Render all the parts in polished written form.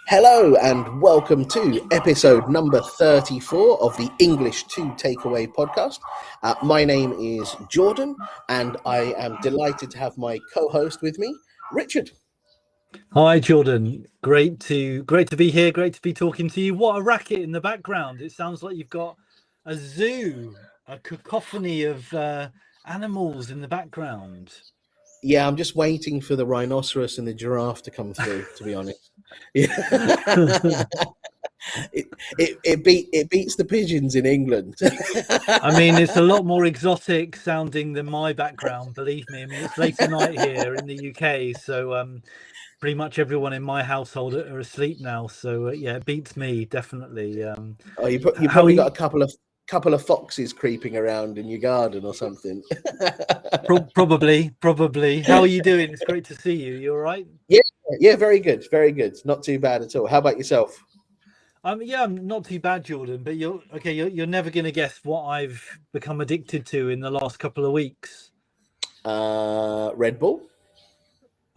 Hello and welcome to episode number 34 of the English to Takeaway podcast. My name is Jordan and I am delighted to have my co-host with me, Richard. Hi Jordan, great to be here, great to be talking to you. What a racket in the background. It sounds like you've got a zoo, a cacophony of animals in the background. Yeah, I'm just waiting for the rhinoceros and the giraffe to come through, to be honest. Yeah. It beats the pigeons in England. I mean, it's a lot more exotic sounding than my background, believe me. I mean, it's late at night here in the UK, so pretty much everyone in my household are asleep now. So yeah, it beats me definitely. You probably got a couple of foxes creeping around in your garden or something. Probably. How are you doing? It's great to see you. You all right? Yeah, very good. Not too bad at all. How about yourself? Yeah, I'm not too bad, Jordan, but you're never going to guess what I've become addicted to in the last couple of weeks. Red Bull?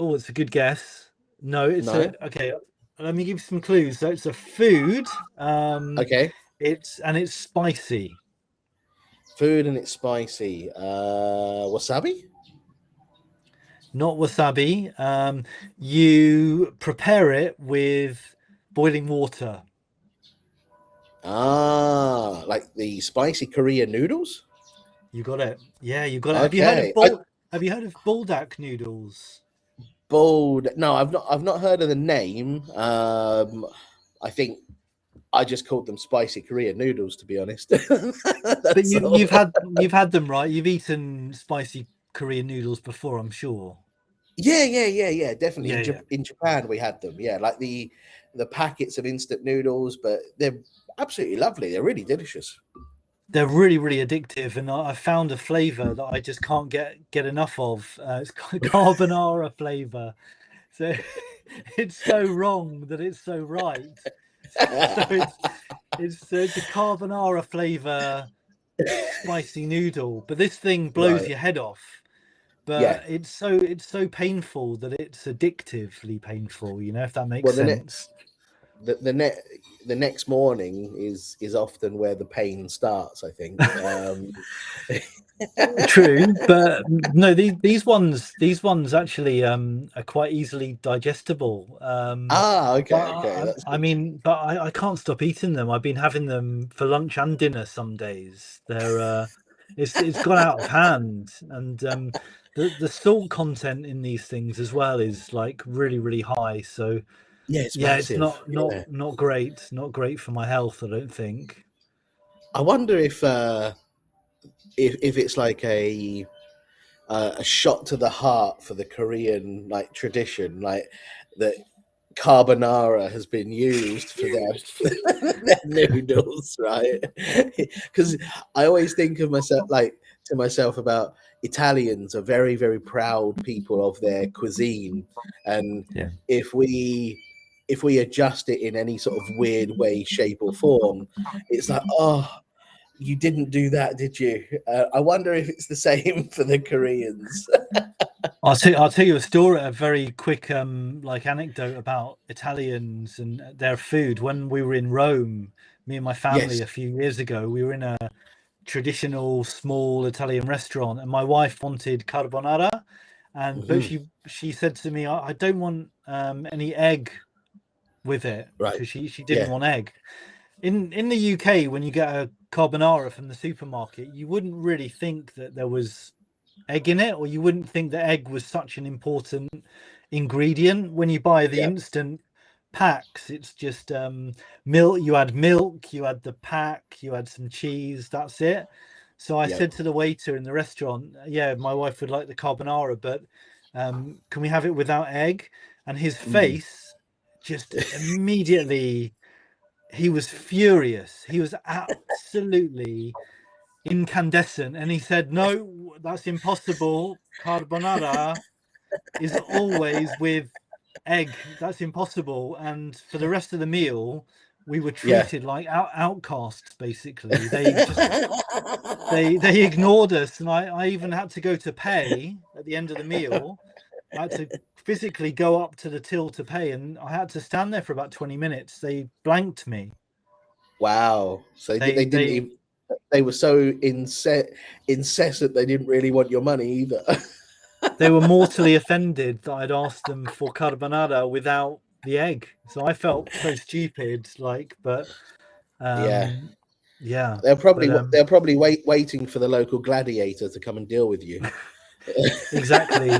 Oh, it's a good guess. No, No. Okay, let me give you some clues. So it's a food. Okay. It's spicy. Food and it's spicy. Wasabi? Not wasabi. You prepare it with boiling water. Like the spicy Korean noodles? You got it. Yeah, you got it. Okay. Have you heard of buldak noodles? No, I've not heard of the name. I think I just called them spicy Korean noodles, to be honest. But you've had them, right? You've eaten spicy Korean noodles before, I'm sure. Yeah, definitely. Yeah. In Japan, we had them. Yeah, like the packets of instant noodles, but they're absolutely lovely. They're really delicious. They're really, really addictive, and I found a flavor that I just can't get enough of. It's carbonara flavor. So it's so wrong that it's so right. So it's a carbonara flavor spicy noodle, but this thing blows your head off. But Yeah. it's so painful that it's addictively painful, you know, if that makes sense. The next morning is often where the pain starts, I think. True, but no, these ones actually are quite easily digestible. Okay. But I can't stop eating them. I've been having them for lunch and dinner some days. They're it's gone out of hand, and the salt content in these things as well is like really, really high. So it's it's massive. not great for my health, I don't think. I wonder if it's like a shot to the heart for the Korean like tradition, like that carbonara has been used for their noodles, right? Because I always think of myself about Italians are very, very proud people of their cuisine, and if we adjust it in any sort of weird way, shape, or form, it's like, oh, you didn't do that, did you? I wonder if it's the same for the Koreans. I'll tell you a very quick anecdote about Italians and their food. When we were in Rome, me and my family a few years ago, we were in a traditional small Italian restaurant, and my wife wanted carbonara, but she said to me, I don't want any egg with it, because she didn't want egg. In the UK, when you get a carbonara from the supermarket, you wouldn't really think that there was egg in it, or you wouldn't think that egg was such an important ingredient. When you buy the instant packs, it's just milk. You add milk, you add the pack, you add some cheese, that's it. So I said to the waiter in the restaurant, my wife would like the carbonara, but can we have it without egg? And his face just immediately, he was furious. He was absolutely incandescent, and he said, no, that's impossible. Carbonara is always with egg. That's impossible. And for the rest of the meal, we were treated like outcasts, basically. They ignored us, and I even had to go to pay at the end of the meal. I had to physically go up to the till to pay, and I had to stand there for about 20 minutes. They blanked me. Wow. So they didn't even. They were so incessant. They didn't really want your money either. They were mortally offended that I'd asked them for carbonara without the egg. So I felt so stupid, like, but Yeah. yeah. They're But probably waiting for the local gladiator to come and deal with you. exactly.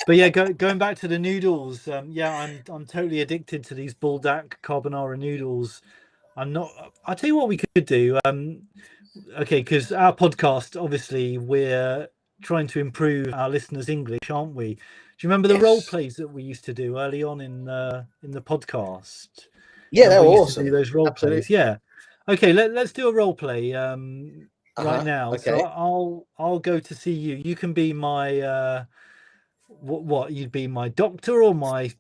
But yeah, going back to the noodles, yeah, I'm totally addicted to these buldak carbonara noodles. I'm not. I'll tell you what we could do. Okay, because our podcast, obviously, we're trying to improve our listeners' English, aren't we? Do you remember the role Yes. plays that we used to do early on in the podcast? Yeah, they Remember were we used to do awesome. those role Absolutely. plays? Yeah. Okay, let's do a role play right now. So Okay. I'll go to see you. You can be my what you'd be my doctor or my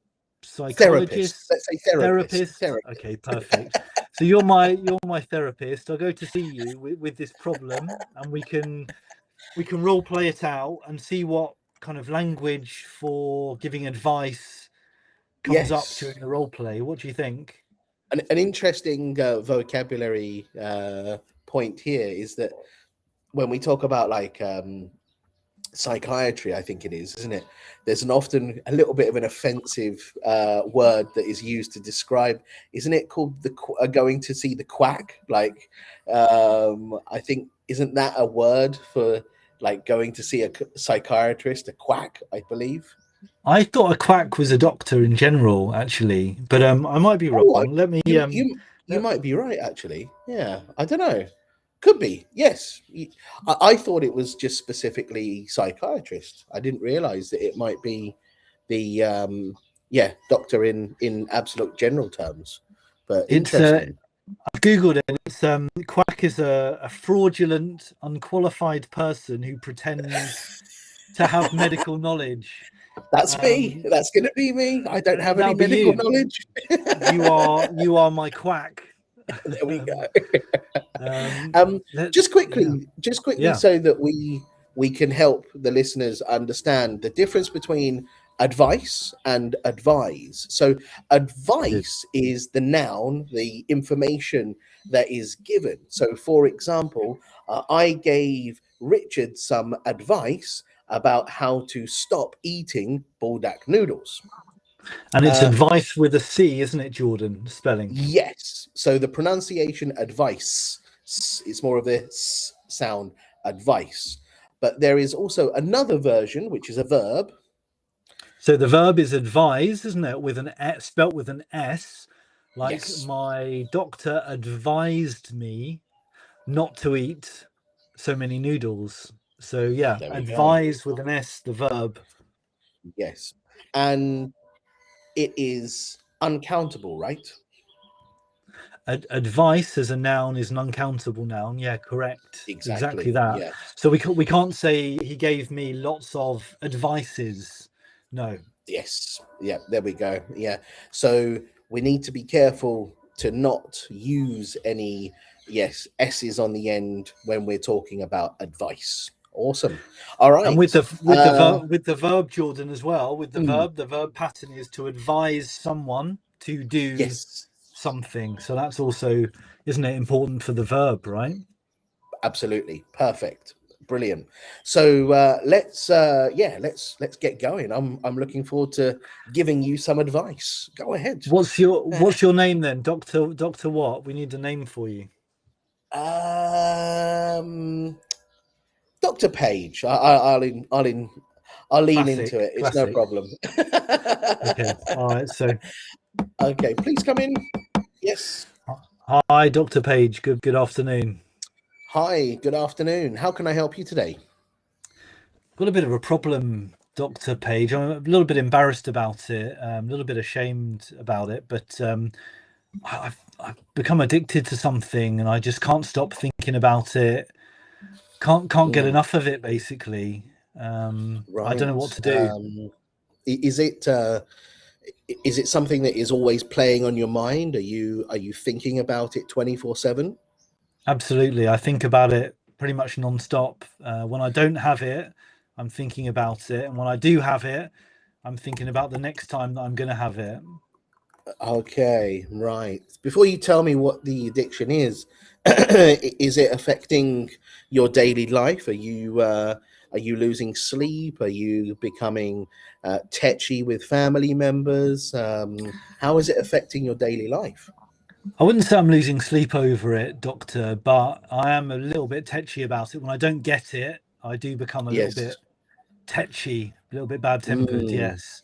Therapist. psychologist, Let's say therapist. therapist. Okay, perfect. So you're my therapist. I'll go to see you with this problem, and we can role play it out and see what kind of language for giving advice comes up Yes. during the role play. What do you think? An interesting vocabulary point here is that when we talk about like psychiatry, I think it is, isn't it? There's an often a little bit of an offensive word that is used to describe, isn't it, called the going to see the quack? Like, I think, isn't that a word for like going to see a psychiatrist? A quack, I believe. I thought a quack was a doctor in general, actually, but I might be wrong. Oh, Let me you might be right, actually. Yeah, I don't know. Could be. Yes, I thought it was just specifically psychiatrist. I didn't realize that it might be the yeah, doctor in absolute general terms. But it's interesting. I've googled it. It's quack is a fraudulent, unqualified person who pretends to have medical knowledge. That's me. That's going to be me. I don't have any That'll be medical you. knowledge. You are my quack. There we go. Just quickly, Yeah. so that we can help the listeners understand the difference between advice and advise. So advice is the noun, the information that is given. So for example, I gave Richard some advice about how to stop eating buldak noodles. And it's advice with a C, isn't it, Jordan? Spelling. Yes. So the pronunciation advice, it's more of this sound, advice. But there is also another version, which is a verb. So the verb is advise, isn't it? With an S, spelt with an S. Like Yes. my doctor advised me not to eat so many noodles. So yeah, advise with an S, the verb. Yes. And it is uncountable, right? Advice as a noun is an uncountable noun. Yeah, correct. Exactly that. Yeah. So we can't say he gave me lots of advices. No. Yes. Yeah, there we go. Yeah. So we need to be careful to not use any S's on the end when we're talking about advice. Awesome. All right. And with the verb, Jordan, as well, with the verb pattern is to advise someone to do something. So that's also, isn't it, important for the verb, right? Absolutely. Perfect. Brilliant. So let's get going. I'm looking forward to giving you some advice. Go ahead. What's your name then? Doctor what? We need a name for you. Dr. Page. I'll lean into it. It's no problem. Okay. All right. So. Okay. Please come in. Yes. Hi, Dr. Page. Good afternoon. Hi. Good afternoon. How can I help you today? Got a bit of a problem, Dr. Page. I'm a little bit embarrassed about it. A little bit ashamed about it, but I've become addicted to something, and I just can't stop thinking about it. Can't get enough of it, basically. Right. I don't know what to do. Is it something that is always playing on your mind? Are you thinking about it 24/7? Absolutely. I think about it pretty much non-stop. When I don't have it, I'm thinking about it, and when I do have it, I'm thinking about the next time that I'm going to have it. Okay, right. Before you tell me what the addiction is it affecting your daily life? Are you losing sleep? Are you becoming tetchy with family members? How is it affecting your daily life? I wouldn't say I'm losing sleep over it, Doctor, but I am a little bit tetchy about it. When I don't get it, I do become a little bit Yes. tetchy, a little bit bad tempered. Mm, Yes,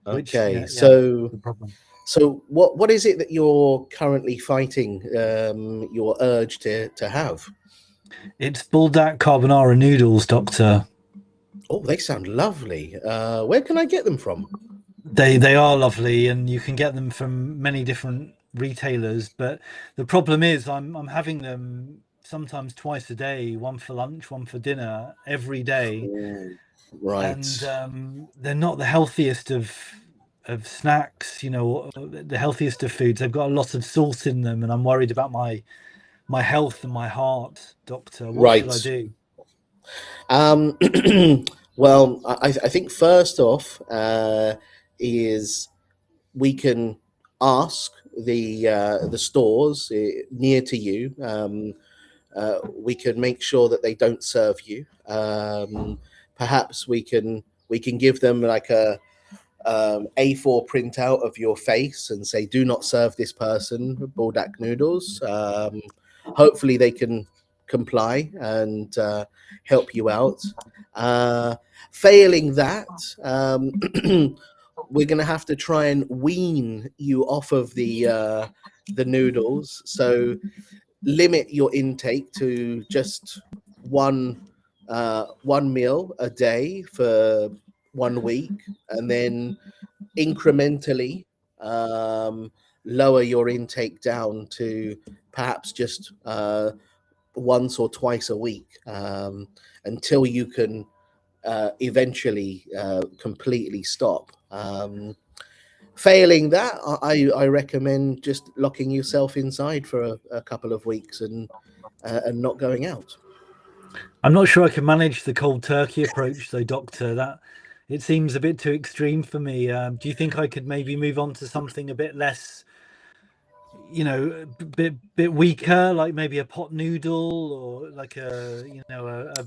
which okay. yeah, So the problem. so what is it that you're currently fighting your urge to have? It's bulldog carbonara noodles, Doctor. Oh, they sound lovely. Where can I get them from? They are lovely, and you can get them from many different retailers. But the problem is, I'm having them sometimes twice a day, one for lunch, one for dinner, every day, Oh, right. and they're not the healthiest of snacks. The healthiest of foods. They've got a lot of salt in them, and I'm worried about my health and my heart, Doctor. What should Right. I do? Um, well, I think first off is we can ask the stores near to you. We can make sure that they don't serve you. Perhaps we can give them like a A4 printout of your face and say, "Do not serve this person buldak noodles." Hopefully, they can comply and help you out. Uh, Failing that, we're going to have to try and wean you off of the noodles. So limit your intake to just one meal a day for 1 week, and then incrementally um, lower your intake down to perhaps just once or twice a week, until you can eventually completely stop. Failing that, I recommend just locking yourself inside for a couple of weeks and not going out. I'm not sure I can manage the cold turkey approach, though, Doctor. That it seems a bit too extreme for me. Do you think I could maybe move on to something a bit less, a bit weaker, like maybe a pot noodle or like a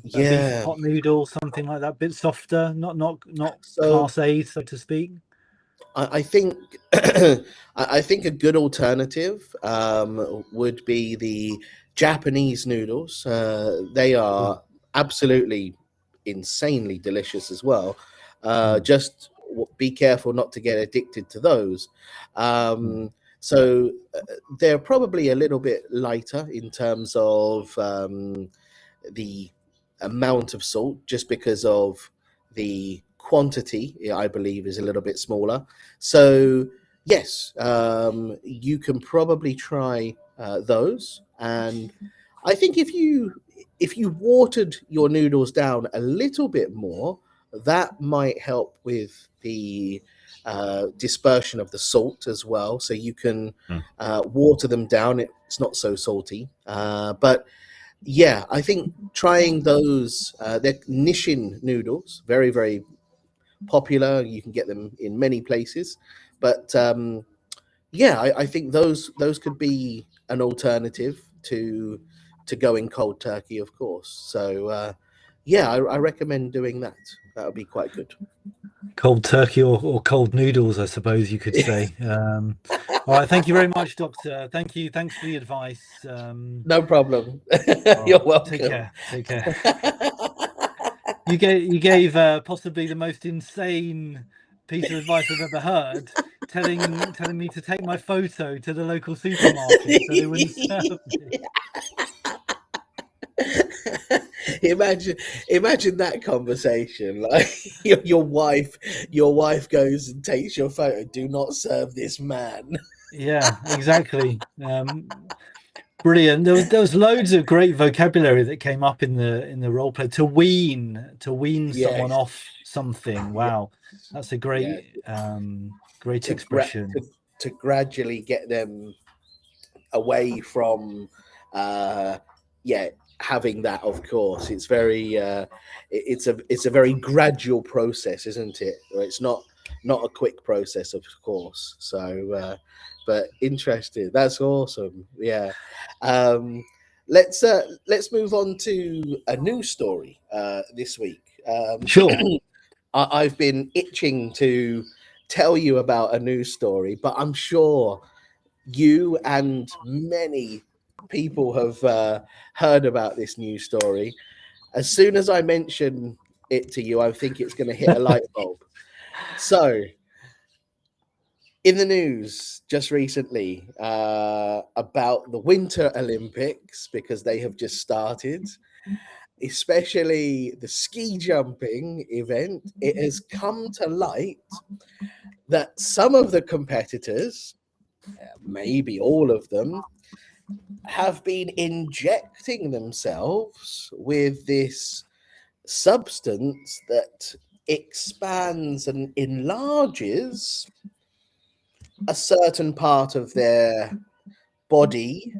beef Yeah. pot noodle, something like that, a bit softer, not So class A, so to speak. I think I think a good alternative would be the Japanese noodles. They Ooh. are absolutely insanely delicious as well. Mm, Just be careful not to get addicted to those. mm, So they're probably a little bit lighter in terms of the amount of salt, just because of the quantity, I believe, is a little bit smaller. So yes, you can probably try those. And I think if you watered your noodles down a little bit more, that might help with the dispersion of the salt as well. So you can mm. water them down. It's not so salty. But yeah, I think trying those, they're Nishin noodles, very, very popular. You can get them in many places. But yeah, I think those could be an alternative to going cold turkey, of course. So yeah, I recommend doing that. That would be quite good. Cold turkey or cold noodles, I suppose you could say. All right, thank you very much, Doctor. Thank you. Thanks for the advice. No problem. All You're right, take welcome. care. Take care. You gave possibly the most insane piece of advice I've ever heard, telling me to take my photo to the local supermarket so they wouldn't serve me. Imagine that conversation. Like your wife goes and takes your photo. Do not serve this man. Yeah, exactly. Brilliant. There was loads of great vocabulary that came up in the role play. To wean someone Yes, off something. yeah, Wow, that's a yeah. great To gra- expression. to gradually get them away from, uh, yeah, having that. Of course, it's very, it's a very gradual process, isn't it? It's not not a quick process, of course. So, but interesting. That's awesome. Yeah. Um, let's move on to a news story this week. Sure. I've been itching to tell you about a news story, but I'm sure you and many people have heard about this news story. As soon as I mention it to you, I think it's going to hit a light bulb. So, in the news just recently about the Winter Olympics, because they have just started, especially the ski jumping event, it has come to light that some of the competitors, maybe all of them, have been injecting themselves with this substance that expands and enlarges a certain part of their body.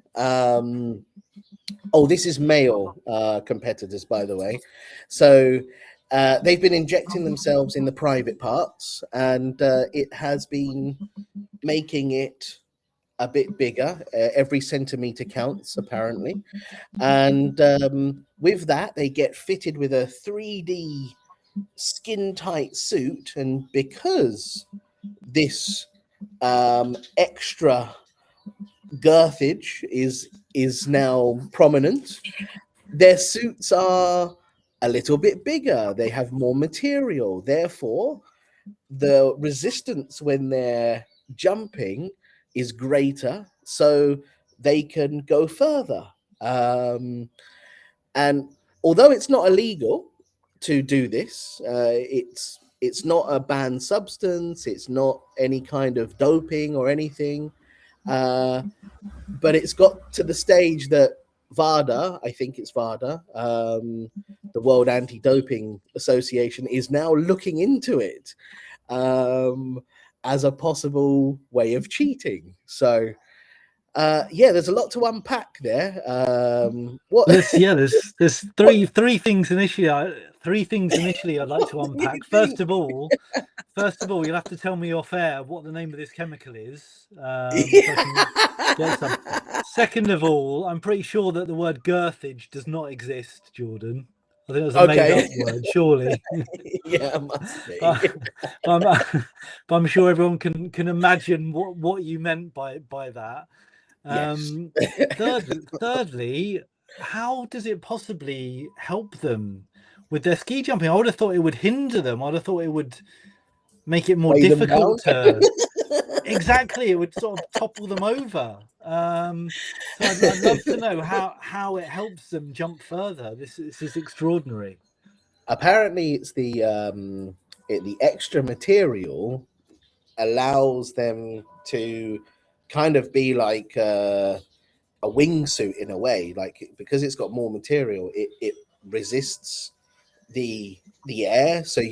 This is male competitors, by the way. So they've been injecting themselves in the private parts, and it has been making it a bit bigger. Every centimeter counts, apparently. And with that, they get fitted with a 3D skin tight suit. And because this extra girthage is now prominent, their suits are a little bit bigger. They have more material. Therefore, the resistance when they're jumping is greater, so they can go further. And although it's not illegal to do this, it's not a banned substance. It's not any kind of doping or anything. But it's got to the stage that VADA, I think it's VADA, the World Anti-Doping Association, is now looking into it as a possible way of cheating. So, there's a lot to unpack there. There's three things initially. Three things initially I'd like to unpack. First of all, you'll have to tell me off air what the name of this chemical is. So I can get some. Second of all, I'm pretty sure that the word girthage does not exist, Jordan. I think that's a made-up word, surely. Yeah, it must be. but I'm sure everyone can imagine what you meant by that. Yes. Thirdly, how does it possibly help them with their ski jumping? I would have thought it would hinder them. I'd have thought it would make it more difficult to. Exactly, it would sort of topple them over. So I'd love to know how it helps them jump further. This is extraordinary. Apparently, it's the extra material allows them to kind of be like a wingsuit in a way, like because it's got more material, it resists the air, so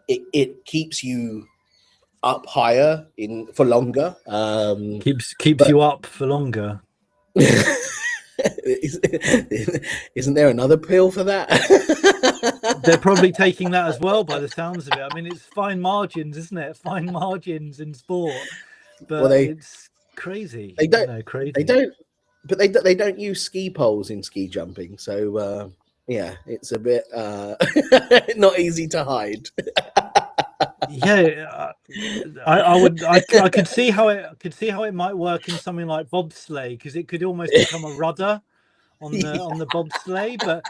it keeps you up higher for longer. Keeps you up for longer. Isn't there another pill for that? They're probably taking that as well, by the sounds of it. I mean, it's fine margins, isn't it? Fine margins in sport, but it's crazy. They don't. Crazy. They don't. But they don't use ski poles in ski jumping, so yeah, it's a bit not easy to hide. Yeah, I could see how it might work in something like bobsleigh, because it could almost become a rudder on the bobsleigh, but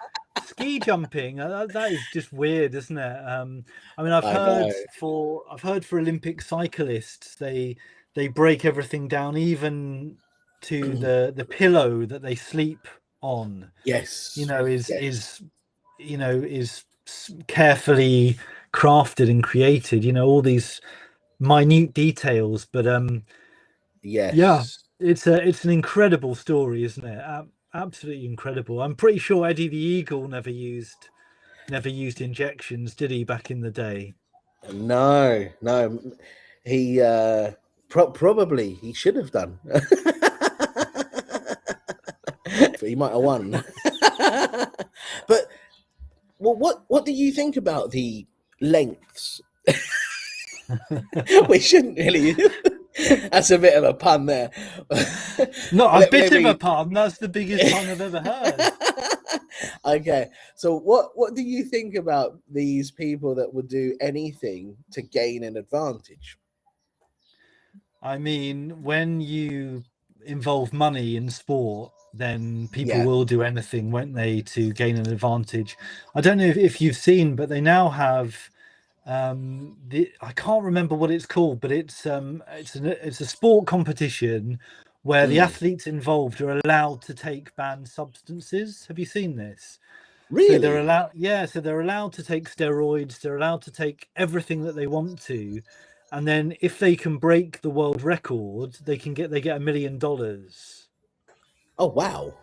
ski jumping, that is just weird, isn't it? I mean, I've heard for Olympic cyclists, they break everything down, even to the pillow that they sleep on. Yes, is carefully crafted and created. All these minute details, but yes, yeah, it's an incredible story, isn't it? Absolutely incredible. I'm pretty sure Eddie the Eagle never used injections, did he, back in the day? No, he probably he should have done. He might have won. But what do you think about the lengths We shouldn't really. That's a bit of a pun there. Not a bit Let of a me. pun. That's the biggest pun I've ever heard. Okay, so what do you think about these people that would do anything to gain an advantage? I mean, when you involve money in sport, then people Yeah. will do anything, won't they, to gain an advantage. I don't know if you've seen, but they now have I can't remember what it's called, but it's a sport competition where the Mm. athletes involved are allowed to take banned substances. Have you seen this? So they're Really? allowed, yeah, so they're allowed to take steroids, they're allowed to take everything that they want to, and then if they can break the world record, they get $1 million. Oh wow.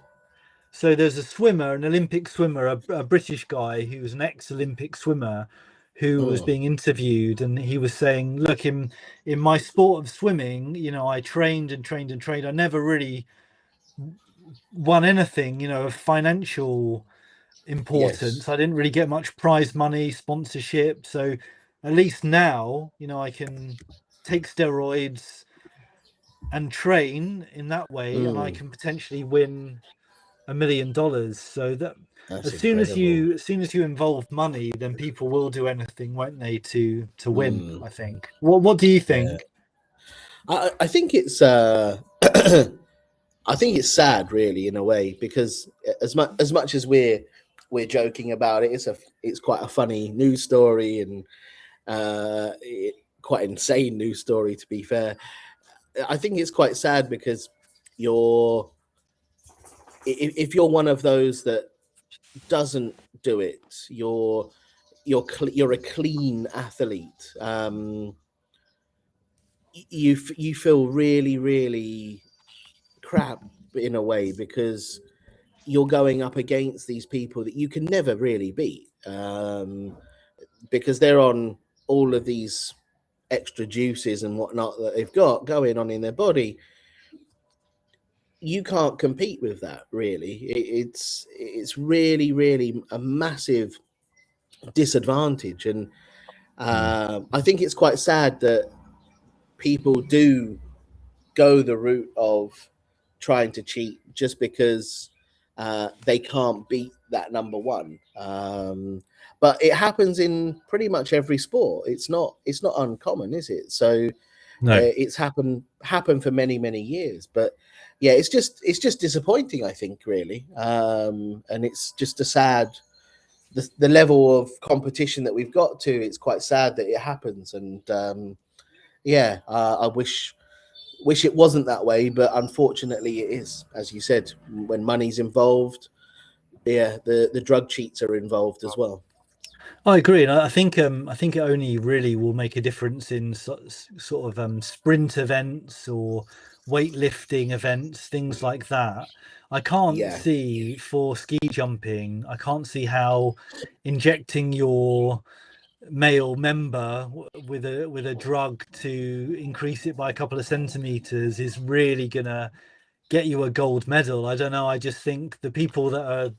So there's a swimmer, an Olympic swimmer, a British guy who's an ex-Olympic swimmer who was Mm. being interviewed, and he was saying, look, in my sport of swimming, you know, I trained and trained and trained. I never really won anything, you know, of financial Yes. importance. I didn't really get much prize money, sponsorship. So at least now, you know, I can take steroids and train in that way, and I Mm. can potentially win $1 million. So that That's incredible. as soon as you involve money, then people will do anything, won't they, to win, Mm. I think. What do you Yeah. think? I think it's I think it's sad, really, in a way, because as much as we're joking about it, it's quite a funny news story, and quite insane news story, to be fair. I think it's quite sad because you're if you're one of those that doesn't do it, you're a clean athlete. You feel really, really crap in a way, because you're going up against these people that you can never really beat, because they're on all of these extra juices and whatnot that they've got going on in their body. You can't compete with that, really. It's really, really a massive disadvantage, and Mm. I think it's quite sad that people do go the route of trying to cheat just because they can't beat that number one. But it happens in pretty much every sport. It's not uncommon, is it? So No, it's happened for many, many years. But yeah, it's just disappointing, I think, really. And it's just a sad the level of competition that we've got to. It's quite sad that it happens, and yeah, I wish it wasn't that way, but unfortunately it is. As you said, when money's involved, yeah, the drug cheats are involved as well. I agree, and I think it only really will make a difference in sort of sprint events or weightlifting events, things like that. I can't Yeah. see for ski jumping. I can't see how injecting your male member with a drug to increase it by a couple of centimeters is really gonna get you a gold medal. I don't know. I just think the people that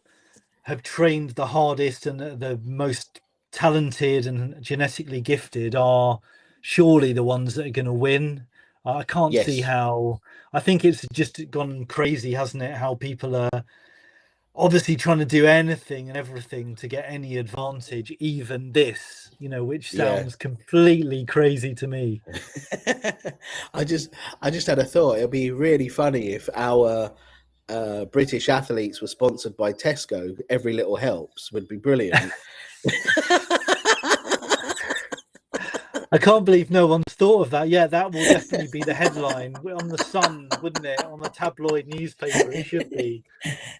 have trained the hardest and the most talented and genetically gifted are surely the ones that are going to win. I can't see Yes. how. I think it's just gone crazy, hasn't it? How people are obviously trying to do anything and everything to get any advantage, even this, you know, which Yeah. sounds completely crazy to me. I just I just had a thought. It'd be really funny if our British athletes were sponsored by Tesco. Every little helps would be brilliant. I can't believe no one's thought of that. Yeah, that will definitely be the headline on the Sun, wouldn't it? On the tabloid newspaper, it should be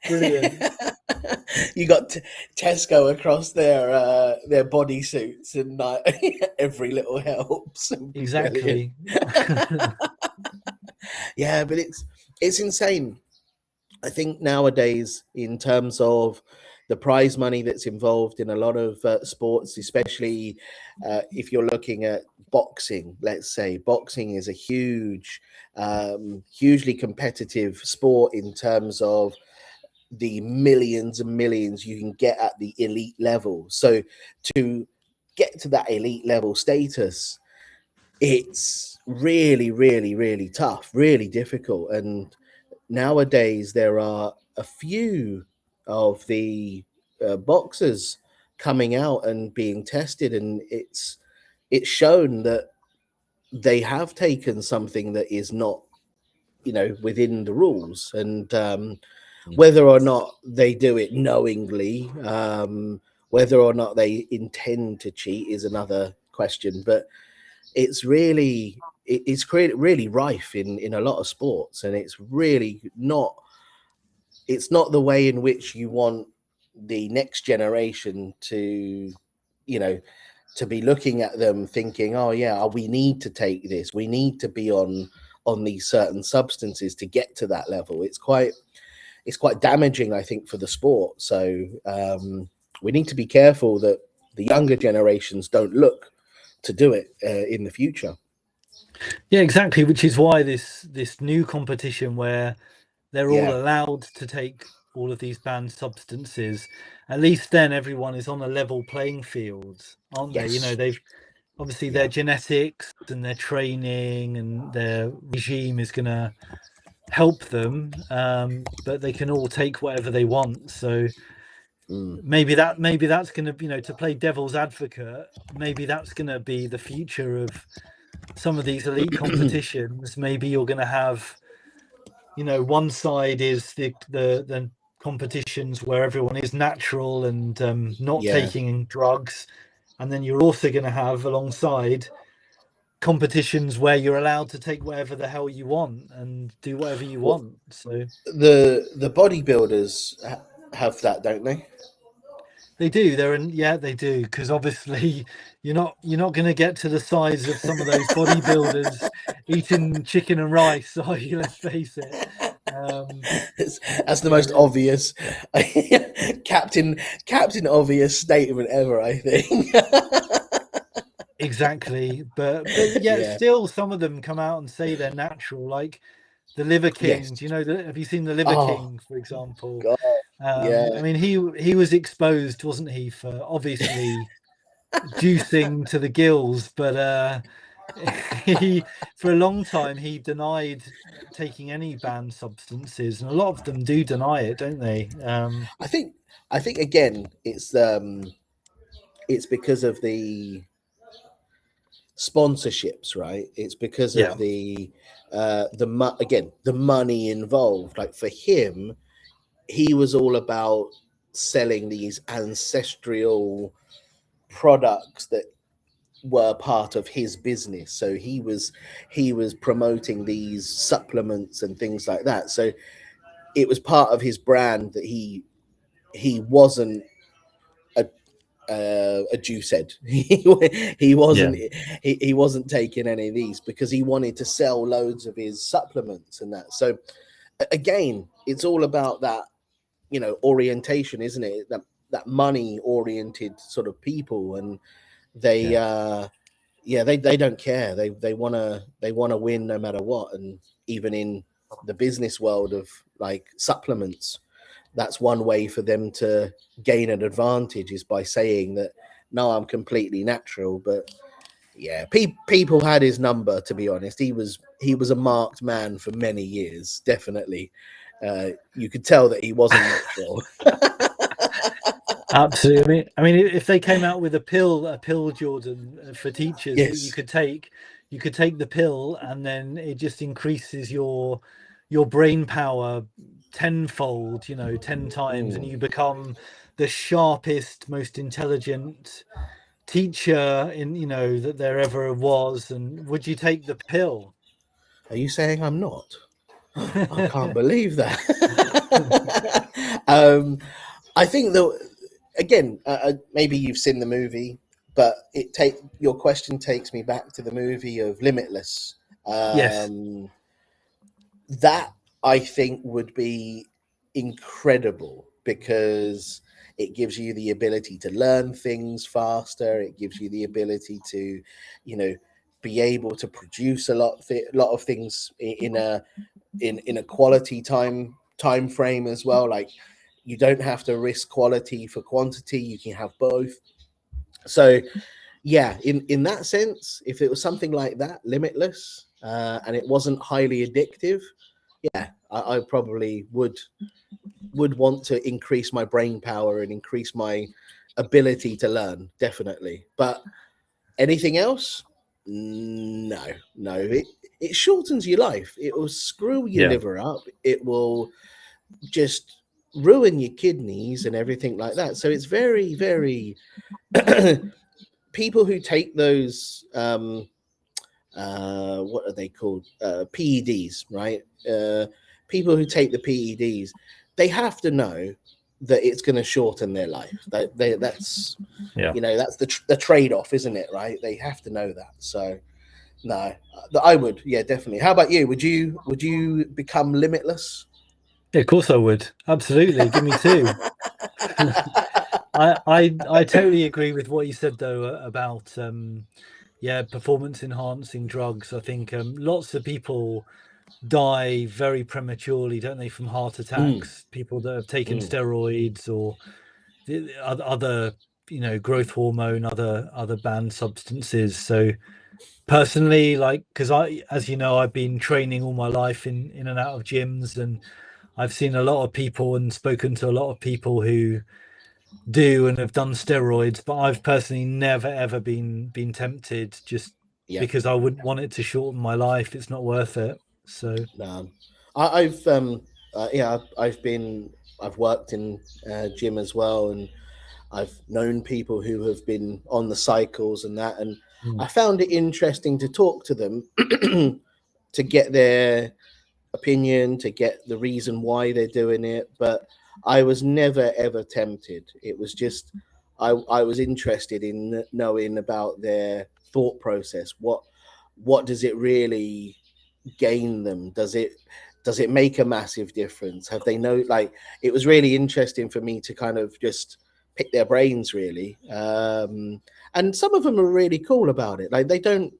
brilliant. You got Tesco across their bodysuits, and every little helps. Would be brilliant. Exactly. Yeah, but it's insane. I think nowadays, in terms of the prize money that's involved in a lot of sports, especially if you're looking at boxing, let's say, boxing is a hugely competitive sport in terms of the millions and millions you can get at the elite level. So to get to that elite level status, it's really, really, really tough, really difficult. And nowadays there are a few of the boxers coming out and being tested, and it's shown that they have taken something that is not, within the rules. And whether or not they do it knowingly, whether or not they intend to cheat is another question. But it's created really rife in a lot of sports, and it's really not, it's not the way in which you want the next generation to, to be looking at them thinking, oh yeah, we need to take this, we need to be on these certain substances to get to that level. It's quite damaging, I think, for the sport. So we need to be careful that the younger generations don't look to do it in the future. Yeah, exactly. Which is why this new competition where they're all allowed to take all of these banned substances, at least then everyone is on a level playing field, aren't they? Yes. They've obviously their genetics and their training and their regime is going to help them, but they can all take whatever they want. So maybe that's going to, to play devil's advocate, maybe that's going to be the future of some of these elite competitions. Maybe you're going to have, one side is the competitions where everyone is natural and not taking drugs, and then you're also going to have alongside competitions where you're allowed to take whatever the hell you want and do whatever you want. So the bodybuilders have that, don't they? they do. They do, because obviously you're not going to get to the size of some of those bodybuilders eating chicken and rice, are you? Let's face it. That's the most obvious captain obvious statement ever, I think. Exactly, but still some of them come out and say they're natural, like the Liver King. Yes. Do you know have you seen the Liver King, for example? God, yeah. I mean, he was exposed, wasn't he, for obviously juicing to the gills, but he for a long time he denied taking any banned substances, and a lot of them do deny it, don't they? I think again it's because of the sponsorships, right? It's because of the money involved. Like for him, he was all about selling these ancestral products that were part of his business. So he was promoting these supplements and things like that. So it was part of his brand that he wasn't a juice head. he wasn't he wasn't taking any of these because he wanted to sell loads of his supplements and that. So again, it's all about that, orientation, isn't it? That money oriented sort of people, and they they don't care. They want to win no matter what. And even in the business world of like supplements, that's one way for them to gain an advantage, is by saying that, no, I'm completely natural. But yeah, people had his number, to be honest. He was a marked man for many years, definitely. You could tell that he wasn't natural. Absolutely. I mean, if they came out with a pill, Jordan, for teachers that you could take the pill, and then it just increases your brain power tenfold, 10 times, and you become the sharpest, most intelligent teacher that there ever was. And would you take the pill? Are you saying I'm not? I can't believe that. I think that, again, maybe you've seen the movie, but your question takes me back to the movie of Limitless. Yes. That, I think, would be incredible, because it gives you the ability to learn things faster. It gives you the ability to, be able to produce a lot of things in a quality time frame as well. Like, you don't have to risk quality for quantity. You can have both. So yeah, in that sense, if it was something like that, limitless, and it wasn't highly addictive, yeah, I probably would want to increase my brain power and increase my ability to learn, definitely. But anything else, no, no. It shortens your life. It will screw your Yeah. liver up. It will just ruin your kidneys and everything like that. So it's very, very people who take those what are they called, PEDs, right? People who take the PEDs, they have to know that it's going to shorten their life. That's Yeah. that's the trade-off, isn't it? Right? They have to know that. So no, I would, yeah, definitely. How about you? Would you become limitless? Yeah, of course I would. Absolutely. Give me two. I totally agree with what you said though about yeah, performance enhancing drugs. I think lots of people die very prematurely, don't they, from heart Mm, attacks? People that have taken mm, steroids or other, growth hormone, other banned substances. So personally, like, because as you know, I've been training all my life in and out of gyms, and I've seen a lot of people and spoken to a lot of people who do and have done steroids, but I've personally never ever been tempted, just yeah. because I wouldn't want it to shorten my life. It's not worth it. So I've yeah, I've worked in gym as well, and I've known people who have been on the cycles and that, and mm, I found it interesting to talk to them to get their opinion, to get the reason why they're doing it. But I was never ever tempted. It was just I was interested in knowing about their thought process. What does it really gain them? Does it make a massive difference? Have they know, like, it was really interesting for me to kind of just pick their brains, really. And some of them are really cool about it. Like, they don't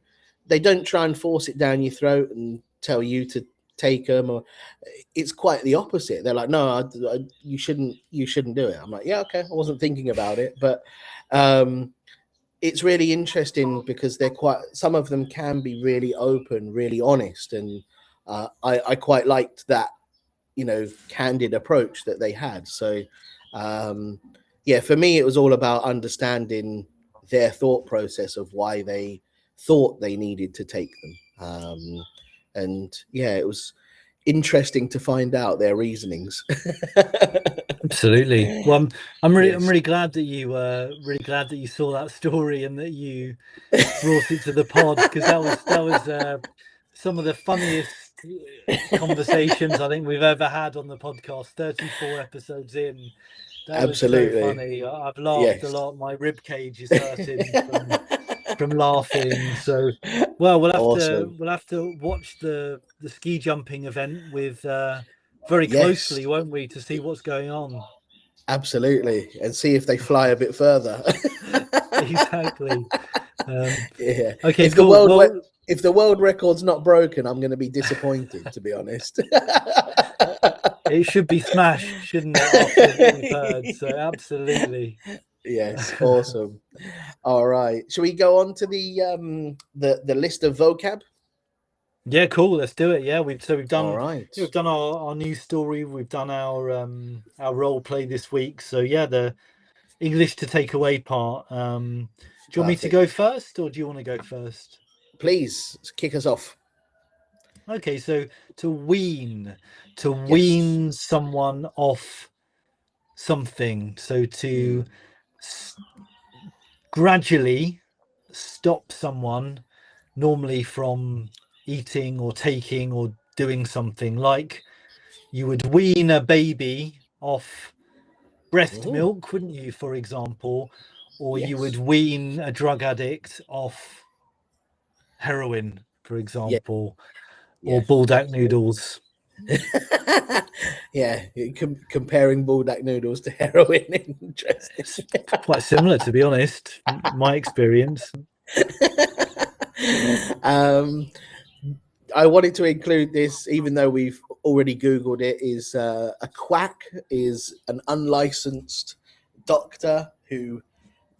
try and force it down your throat and tell you to take them, or it's quite the opposite. They're like, no, you shouldn't do it. I'm like, yeah, okay, I wasn't thinking about it. But it's really interesting because some of them can be really open, really honest, and I quite liked that, candid approach that they had. So um, yeah, for me it was all about understanding their thought process of why they thought they needed to take them. And yeah, it was interesting to find out their reasonings. absolutely. Well, I'm really I'm Yes. really glad that you saw that story and that you brought it to the pod, because that was some of the funniest conversations I think we've ever had on the podcast. 34 episodes in, that was so Absolutely. funny. I've laughed a Yes. lot. My rib cage is hurting from laughing. So, well, we'll have to Awesome. watch the ski jumping event with very Yes, closely, won't we, to see what's going on? absolutely. And see if they fly a bit further. Exactly. Um, Yeah. okay, If the cool. world Well, if the world record's not broken, I'm going to be disappointed, to be honest. it should be smashed, shouldn't it, after what we've heard? So absolutely. Yes, awesome. All right. Shall we go on to the list of vocab? Yeah, cool. Let's do it. Yeah, we've All done right. we've done our news story. We've done our role play this week. So yeah, the English to take away part. Do you want me to go Perfect. first, or do you want to go first? Please kick us off. Okay, so to wean, to Yes. wean someone off something. So to Mm. s- gradually stop someone, normally from eating or taking or doing something, like you would wean a baby off breast Oh, milk, wouldn't you, for example? Or you would yes. wean a drug addict off heroin, for Yeah. example, or Yes. bulldog Absolutely. noodles. Yeah. Comparing bulldog noodles to heroin. Interesting. It's quite similar, to be honest, my experience. um, I wanted to include this, even though we've already Googled it. Is a quack is an unlicensed doctor who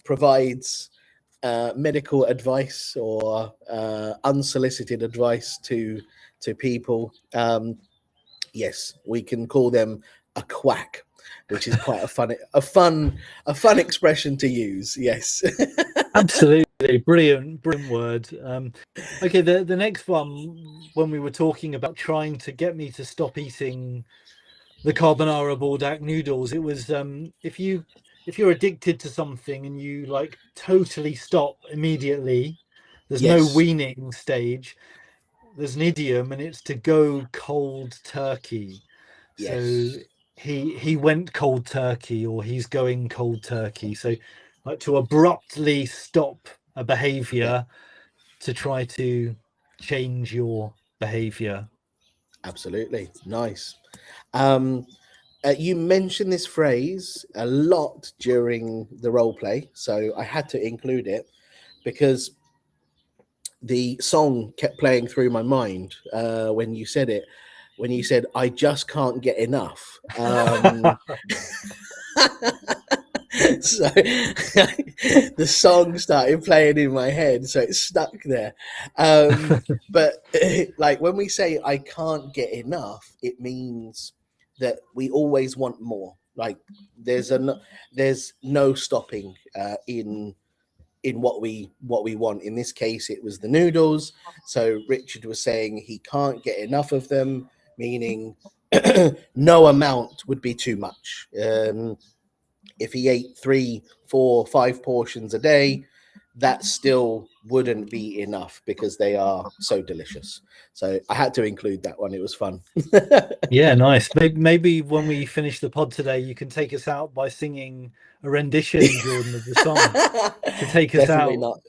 provides medical advice or unsolicited advice to people, yes, we can call them a quack, which is quite a fun expression to use. Yes. Absolutely brilliant word. Okay, the next one, when we were talking about trying to get me to stop eating the carbonara baldak noodles, it was if you're addicted to something and you like totally stop immediately, there's no Yes. weaning stage. There's an idiom, and it's to go cold turkey. So Yes. he went cold turkey, or he's going cold turkey. So like to abruptly stop a Yeah. behavior to try to change your behavior. Absolutely. Nice. You mentioned this phrase a lot during the role play, so I had to include it because the song kept playing through my mind when you said it. When you said, "I just can't get enough." So the song started playing in my head, so it stuck there. But like when we say "I can't get enough," it means that we always want more. Like there's no stopping in what we want. In this case, it was the noodles. So Richard was saying he can't get enough of them, meaning no amount would be too much. If he ate 3, 4, 5 portions a day, that still wouldn't be enough because they are so delicious. So I had to include that one. It was fun. Yeah, nice. Maybe when we finish the pod today, you can take us out by singing a rendition, Jordan, of the song to take us Definitely out. not.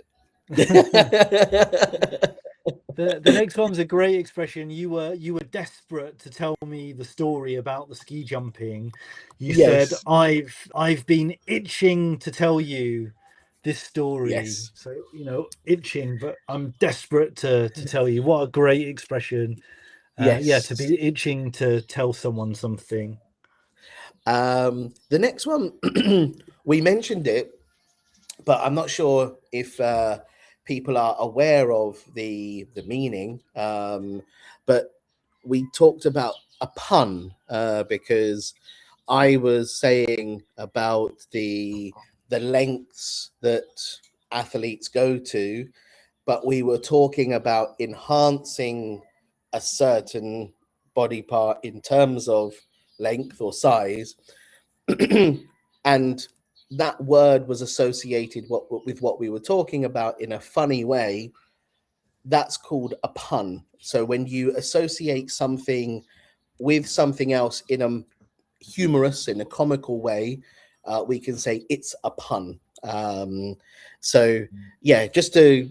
The next one's a great expression. You were desperate to tell me the story about the ski jumping. You said, Yes. I've been itching to tell you this story. Yes. So, itching, but I'm desperate to tell you. What a great expression. Yeah, to Yes. be itching to tell someone something. The next one, we mentioned it, but I'm not sure if people are aware of the meaning. But we talked about a pun because I was saying about the lengths that athletes go to, but we were talking about enhancing a certain body part in terms of length or size. And that word was associated with what we were talking about in a funny way. That's called a pun. So when you associate something with something else in a humorous, in a comical way, we can say it's a pun. So yeah, just to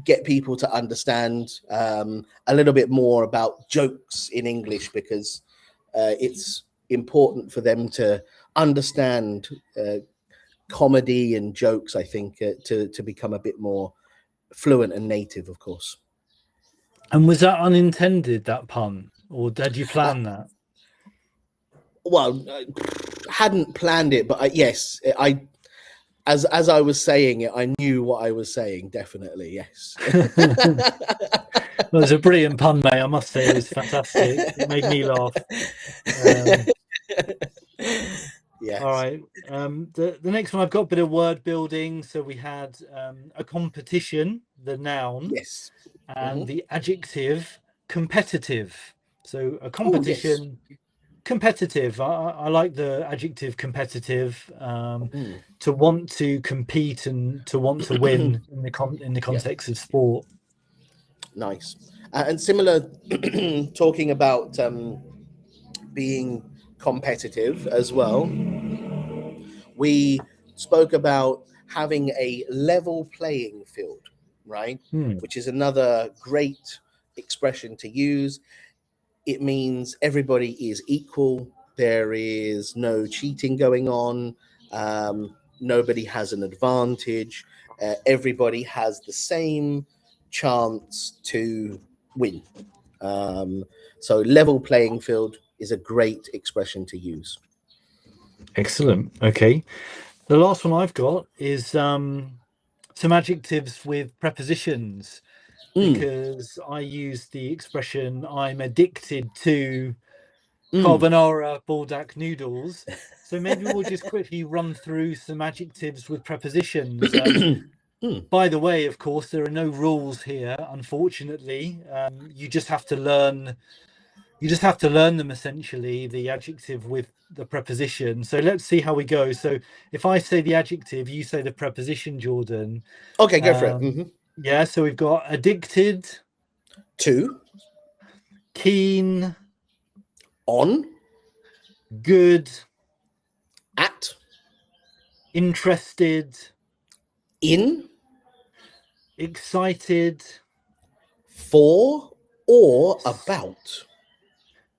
get people to understand a little bit more about jokes in English, because it's important for them to understand comedy and jokes, I think, to become a bit more fluent and native, of course. And was that unintended, that pun, or did you Uh, plan that? well, hadn't planned it, but yes, as I was saying it, I knew what I was saying. Definitely, yes. Well, it was a brilliant pun, mate. I must say it was fantastic. It made me laugh. Yes. All right. The next one, I've got a bit of word building. So we had a competition, the noun, Yes. and the adjective competitive. So a Oh, yes. competition, competitive. I like the adjective competitive. To want to compete and to want to win in the Yeah. context of sport. Nice. And similar, talking about being competitive as well, we spoke about having a level playing field, right? Which is another great expression to use. It means everybody is equal. There is no cheating going on. Nobody has an advantage. Everybody has the same chance to win. So level playing field is a great expression to use. Excellent. Okay. The last one I've got is some adjectives with prepositions, Mm. because I use the expression "I'm addicted to Mm. carbonara baldac noodles." So maybe we'll just quickly run through some adjectives with prepositions. By the way, of course, there are no rules here, unfortunately. You just have to learn. You just have to learn them, essentially, the adjective with the preposition. So let's see how we go. So if I say the adjective, you say the preposition, Jordan. Okay, go for it. Yeah, so we've got addicted, To, keen, on, good, at, interested, in, excited, for, or about,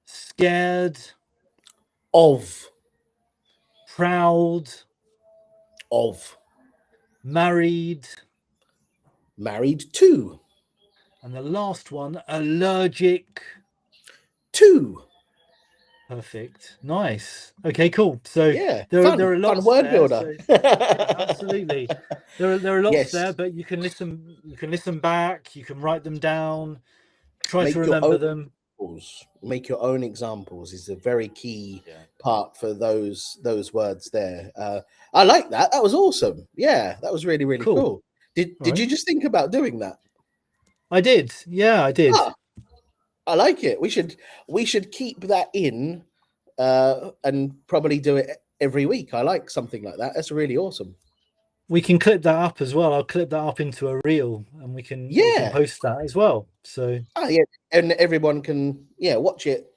scared, of, proud, of, married, married to, and the last one, allergic. to. Perfect. Nice. Okay, cool. So Yeah, there are fun lots word there. builder. So yeah, absolutely. There are lots Yes, there, but you can listen back, you can write them down, try to make your remember own them. examples. Make your own examples is a very key Yeah. part for those words there. I like that. That was awesome. Yeah, that was really cool. Did Right. you just think about doing that? I did. Yeah, I did. I like it. We should keep that in and probably do it every week. I like something like that. That's really awesome. We can clip that up as well. I'll clip that up into a reel, and we can post that as well. So yeah, and everyone can watch it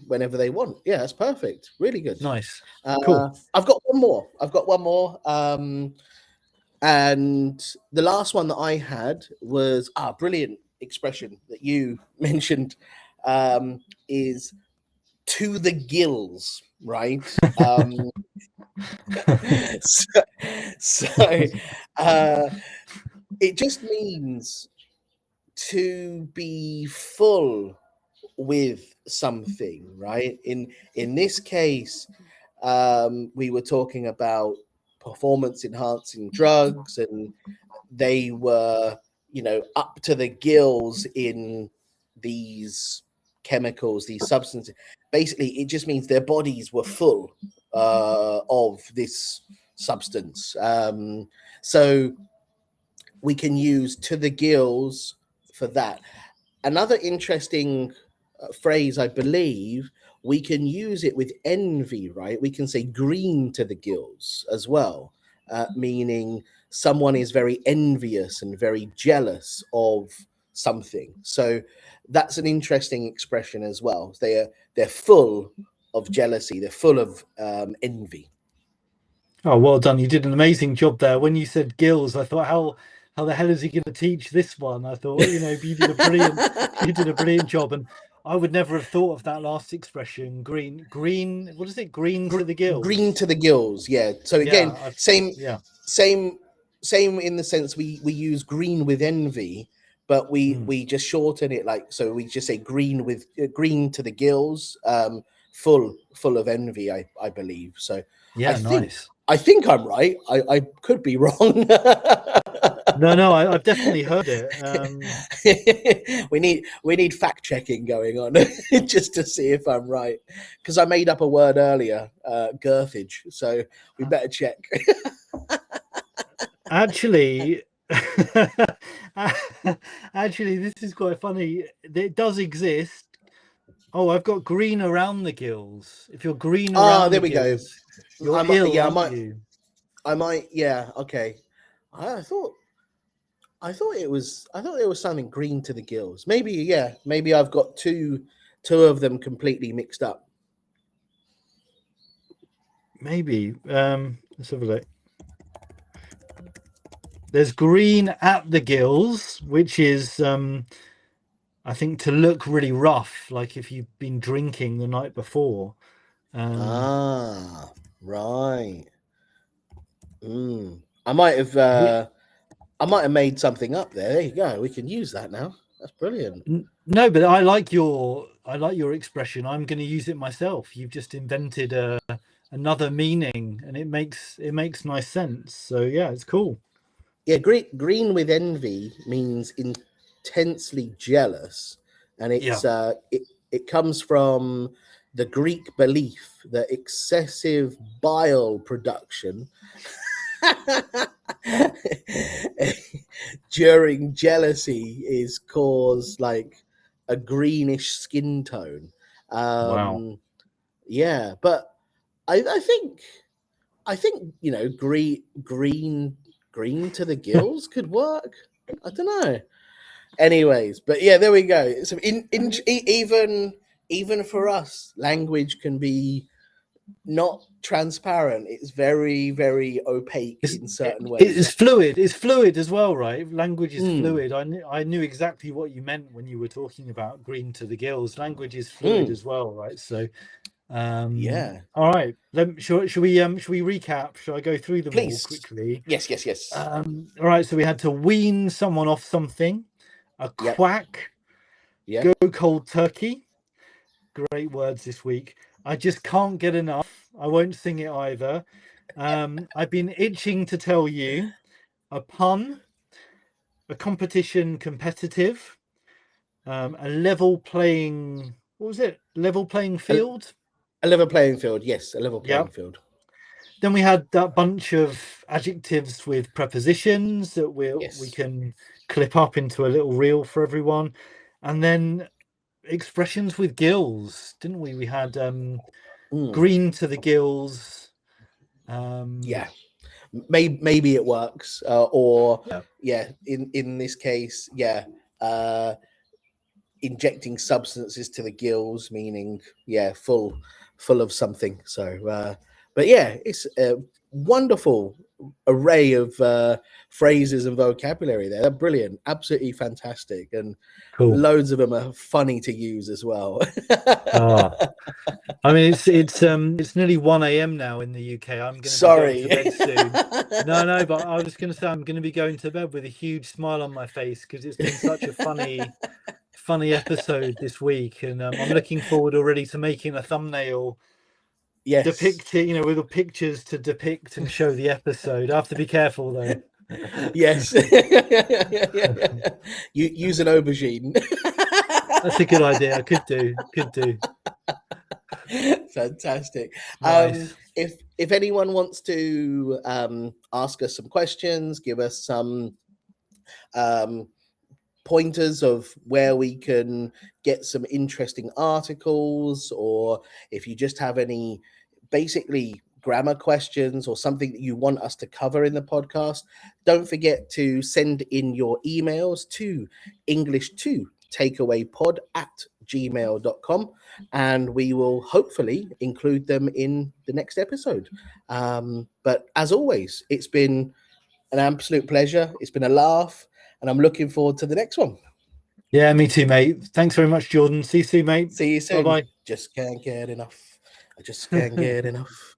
whenever they want. Yeah, that's perfect. Really good. nice. Cool. I've got one more. And the last one that I had was brilliant expression that you mentioned is to the gills, right? so it just means to be full with something, right? In this case, we were talking about performance enhancing drugs, and they were up to the gills in these chemicals, these substances. Basically it just means their bodies were full of this substance. So we can use to the gills for that. Another interesting phrase, I believe, we can use it with envy, right? We can say green to the gills as well, meaning someone is very envious and very jealous of something. So that's an interesting expression as well. They're full of jealousy. They're full of envy. Oh, well done. You did an amazing job there. When you said gills, I thought, how the hell is he going to teach this one? I thought, you did a brilliant job. And I would never have thought of that last expression, green, what is it? Green to the gills. Green to the gills, yeah. So again, same in the sense we use green with envy, but we just shorten it, like, so we just say green with green to the gills, full of envy, I believe. So yeah, I think I'm right. I could be wrong. No, I've definitely heard it. we need fact checking going on just to see if I'm right, because I made up a word earlier, girthage. So we better check. Actually, this is quite funny. It does exist. Oh, I've got green around the gills. If you're green around there the we gills, go. you're ill, aren't you? I might. Yeah. Okay. I thought it was something green to the gills. Maybe. Yeah. Maybe I've got two of them completely mixed up. Maybe. Let's have a look. There's green at the gills, which is I think to look really rough, like if you've been drinking the night before. Right. I might have made something up there. There you go. We can use that now. That's brilliant. No, but I like your expression. I'm going to use it myself. You've just invented another meaning, and it makes nice sense. So yeah, it's cool. green with envy means intensely jealous, and it's it comes from the Greek belief that excessive bile production during jealousy is caused like a greenish skin tone. Wow. Yeah, but I think you know green to the gills could work. I don't know. Anyways, but yeah, there we go. So even for us, language can be not transparent. It's very, very opaque in certain ways. It's fluid. It's fluid as well, right? Language is fluid. I knew exactly what you meant when you were talking about green to the gills. Language is fluid as well, right? So, yeah. All right. Should we recap? Should I go through them all quickly? Yes. All right. So we had to wean someone off something, a quack, go cold turkey. Great words this week. I just can't get enough. I won't sing it either. I've been itching to tell you. A pun, a competition competitive, a level playing. What was it? Level playing field. A level playing field. Yes, a level playing field. Then we had that bunch of adjectives with prepositions that we can clip up into a little reel for everyone, and then expressions with gills, didn't we? We had green to the gills. Yeah, maybe it works, or in this case, injecting substances to the gills, meaning full of something. So, but yeah, it's a wonderful array of phrases and vocabulary there. They're brilliant, absolutely fantastic, and loads of them are funny to use as well. I mean, it's nearly 1 a.m. now in the UK. I'm going to be going to bed soon. No, but I was going to say I'm going to be going to bed with a huge smile on my face because it's been such a funny episode this week, and I'm looking forward already to making a thumbnail. Depicting, with the pictures to depict and show the episode. I have to be careful though. Yes. You use an aubergine. That's a good idea. I could do. Fantastic. Nice. If anyone wants to ask us some questions, give us some pointers of where we can get some interesting articles, or if you just have any basically grammar questions or something that you want us to cover in the podcast, don't forget to send in your emails to english2takeawaypod@gmail.com, and we will hopefully include them in the next episode. But as always, it's been an absolute pleasure. It's been a laugh, and I'm looking forward to the next one. Yeah, me too, mate. Thanks very much, Jordan. See you soon, mate. See you soon. Bye-bye. Just can't get enough. I just can't get enough.